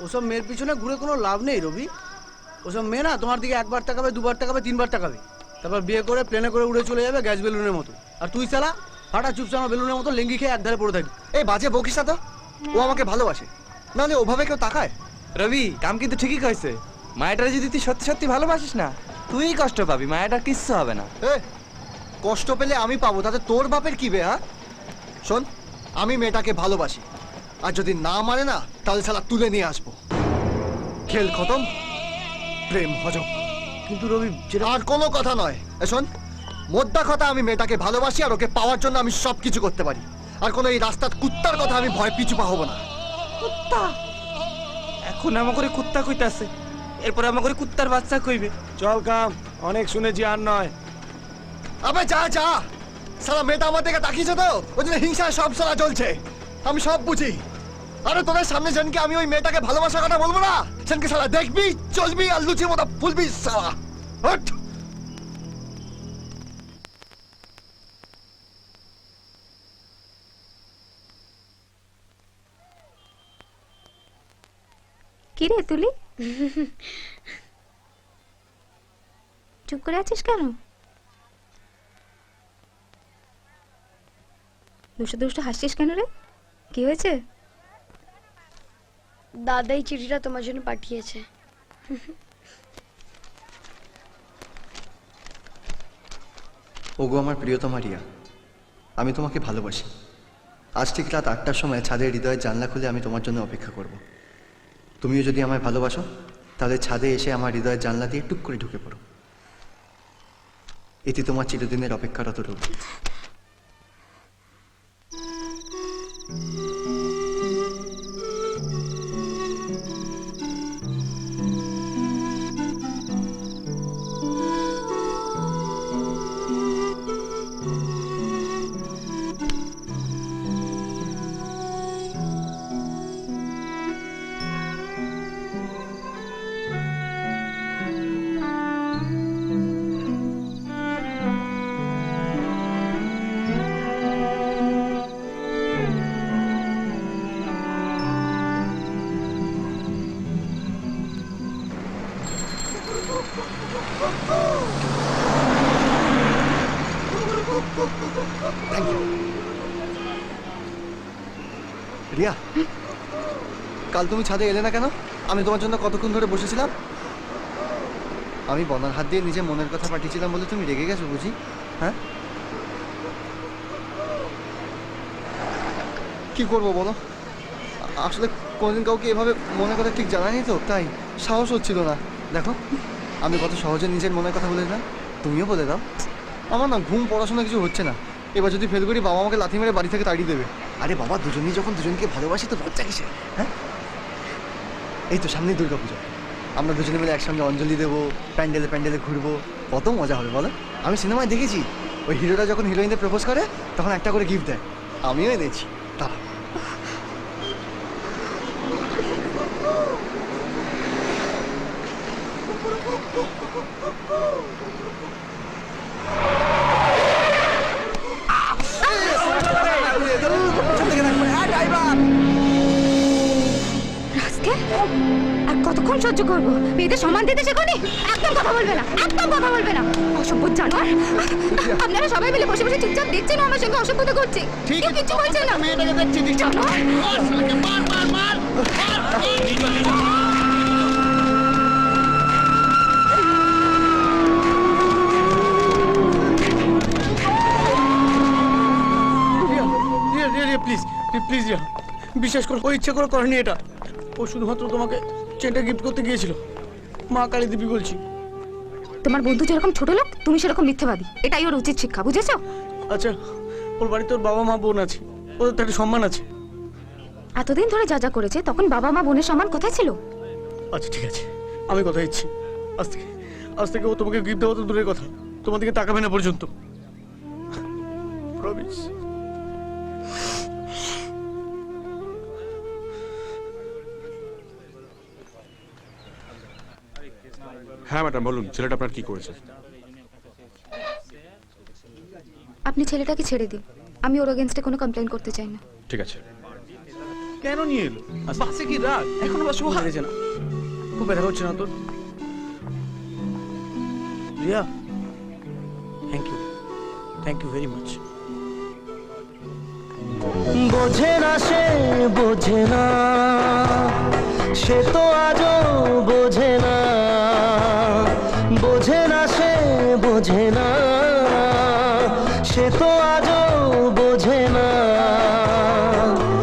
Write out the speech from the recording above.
ওসব মেয়ের পিছনে ঘুরে কোনো লাভ নেই রবি। ওসব মেয়ে না তোমার দিকে একবার তাকাবে, দুবার তাকাবে, তিনবার তাকাবে, তারপর বিয়ে করে প্লেনে করে উড়ে চলে যাবে গ্যাস বেলুনের মতো। আর তুই শালা ফাটা চুপচামা বেলুনের মতো লেঙ্গি খেয়ে একধারে পড়ে থাকি। এই বাজে বকিস না তো, ও আমাকে ভালোবাসে, নাহলে ওভাবে কেউ তাকায়? রবি কাম কিন্তু ঠিকই কইছে। মায়াটারে যদি তুই সত্যি সত্যি ভালোবাসিস না, তুই কষ্ট পাবি, মায়াটার কিচ্ছু হবে না। কষ্ট পেলে আমি পাবো, তাতে তোর বাপের কি বে? হ্যাঁ শোন, আমি মেয়েটাকে ভালোবাসি, আর যদি না মানে না তাহলে শালা তুলে নিয়ে আসবো। খেল খতম, প্রেম হজম। কিন্তু রবি আর কোনো কথা নয়। শোন, মোদ্দা কথা, আমি মেয়েটাকে ভালোবাসি আর ওকে পাওয়ার জন্য আমি সব কিছু করতে পারি। আর কোনো এই রাস্তার কুত্তার কথা আমি ভয় পিছু পাবো না। কুত্তা? এখন আমাকে কুত্তা কইতাছে, এরপর আমাকে কুত্তার বাচ্চা কইবে। চল কাম, অনেক শুনেছি, আর নয়। আবে যা যা, সারা মেয়েটা আমার দিকে তাকিয়েছে তো, ওই জন্য হিংসায় সব সারা চলছে। আমি সব বুঝি। আরে তোদের সামনে যেনকে আমি ওই মেয়েটাকে ভালোবাসার কথা বলবো না, সেনকে সারা দেখবি, চলবি আর লুচির মতো ফুলবি সারা। হট! কি রে তুলি, চুপ করে আছিস কেন? দুষ্টু দুষ্টু হাসছিস কেন রে? কি হয়েছে? দাদাই চিঠিটা তোমার জন্য পাঠিয়েছে। ওগো আমার প্রিয়তমা রিয়া, আমি তোমাকে ভালোবাসি। আজ ঠিক রাত 8টার সময় ছাদের হৃদয়ের জানলা খুলে আমি তোমার জন্য অপেক্ষা করব। তুমিও যদি আমায় ভালোবাসো, তাহলে ছাদে এসে আমার হৃদয়ের জানলা দিয়ে টুক করে ঢুকে পড়ো। এটি তোমার চিরদিনের অপেক্ষারত রূপ। রিয়া, কাল তুমি ছাদে এলে না কেন? আমি তোমার জন্য কতক্ষণ ধরে বসেছিলাম। আমি বনার হাত দিয়ে নিজে মনের কথা পাঠিয়েছিলাম বলে তুমি রেগে গেছো বুঝি? হ্যাঁ, কি করবো বলো? আসলে কোনদিন কাউকে এভাবে মনের কথা ঠিক জানানি তো, তাই সাহস হচ্ছিল না। দেখো, আমি কত সহজে নিজের মনের কথা বলে দিলাম, তুমিও বলে দাও। আমার না ঘুম, পড়াশোনা কিছু হচ্ছে না। এবার যদি ফেল করি, বাবা আমাকে লাথি মেরে বাড়ি থেকে তাড়িয়ে দেবে। আরে বাবা, দুজনেই যখন দুজনকে ভালোবাসি তো লজ্জা কিসে? হ্যাঁ, এই তো সামনেই দুর্গাপুজো, আমরা দুজনে মিলে একসঙ্গে অঞ্জলি দেবো, প্যান্ডেলে প্যান্ডেলে ঘুরবো, কত মজা হবে বলো? আমি সিনেমায় দেখেছি, ওই হিরোরা যখন হিরোইনদের প্রপোজ করে তখন একটা করে গিফট দেয়, আমিও এনেছি। তা আর কতক্ষণ সহ্য করবো? মেয়েদের সম্মান দিতে শেখনি? একদম কথা বলবে না, একদম কথা বলবে না, অসভ্য জানোয়ার। আপনারা সবাই মিলে বসে বসে চুপচাপ দেখছেন আমার সঙ্গে অসভ্যতা করছে, কেউ কিছু বলছে না। প্লিজ প্লিজ রিয়া, বিশ্বাস করো, ও ইচ্ছে করে করেনি এটা। ও শুধুমাত্র তোমাকে চেনটা গিফট করতে গিয়েছিল। মা কালী দেবী বলছি। তোমার বন্ধু যেরকম ছোট লোক, তুমি সেরকম মিথ্যাবাদী, এটাই ওর উচিত শিক্ষা, বুঝেছো? আচ্ছা, ওর বাড়িতে ওর বাবা মা বোন আছে, ওদের তো একটা সম্মান আছে। এতদিন ধরে যা যা করেছে, তখন বাবা মা বোনের সম্মান কোথায় ছিল? আচ্ছা ঠিক আছে, আমি কথা দিচ্ছি, আজ থেকে ও তোমাকে গিফট দেওয়া তো দূরের কথা, তোমার দিকে তাকাবে না পর্যন্ত। প্রমিস। হ্যাঁ ম্যাডাম বলুন, ছেলেটা আপনার কি করেছে? আপনি ছেলেটাকে ছেড়ে দিন, আমি ওর এগেইনস্টে কোনো কমপ্লেইন করতে চাই না। ঠিক আছে। কেন নিয়ে এলো আচ্ছা। বাসে কি রাত এখনো বাস খুব মেরেছে না খুব ব্যথা করছে না তোর Riya thank you very much বোঝে না সে বোঝে না সে তো আজও বোঝে না বোঝে না সে বোঝে না